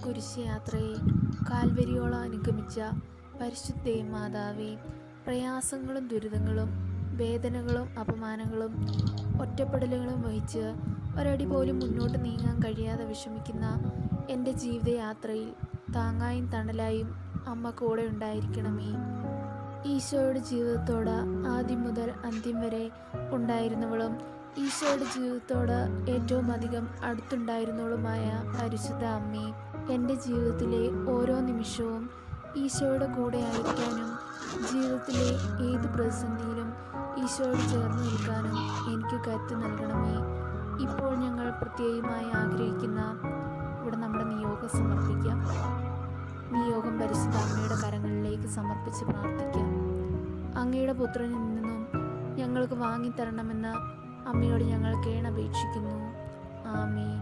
കുരിശ് യാത്രയെ കാൽവരിയോളം അനുഗമിച്ച പരിശുദ്ധ മാതാവേ, പ്രയാസങ്ങളും ദുരിതങ്ങളും വേദനകളും അപമാനങ്ങളും ഒറ്റപ്പെടലുകളും വഹിച്ച് ഒരടി പോലും മുന്നോട്ട് നീങ്ങാൻ കഴിയാതെ വിഷമിക്കുന്ന എൻ്റെ ജീവിതയാത്രയിൽ താങ്ങായും തണലായും അമ്മ കൂടെ ഉണ്ടായിരിക്കണമേ. ഈശോയുടെ ജീവിതത്തോട് ആദ്യം മുതൽ അന്ത്യം വരെ ഉണ്ടായിരുന്നവളും ഈശോയുടെ ജീവിതത്തോട് ഏറ്റവും അധികം അടുത്തുണ്ടായിരുന്നവളുമായ പരിശുദ്ധ അമ്മേ, എൻ്റെ ജീവിതത്തിലെ ഓരോ നിമിഷവും ഈശോയുടെ കൂടെ ആയിരിക്കാനും ജീവിതത്തിലെ ഏത് പ്രതിസന്ധിയിലും ഈശോയോട് ചേർന്ന് നിൽക്കാനും എനിക്ക് കരുത്ത് നൽകണമേ. ഇപ്പോൾ ഞങ്ങൾ പ്രത്യേകമായി ആഗ്രഹിക്കുന്ന നമ്മുടെ നിയോഗം സമർപ്പിക്കാം. നിയോഗം പരിശുദ്ധ അമ്മയുടെ കരങ്ങളിലേക്ക് സമർപ്പിച്ച് പ്രാർത്ഥിക്കാം. അങ്ങയുടെ പുത്രനിൽ നിന്നും ഞങ്ങൾക്ക് വാങ്ങിത്തരണമെന്ന് അമ്മയോട് ഞങ്ങൾ കേണപേക്ഷിക്കുന്നു. ആമേൻ.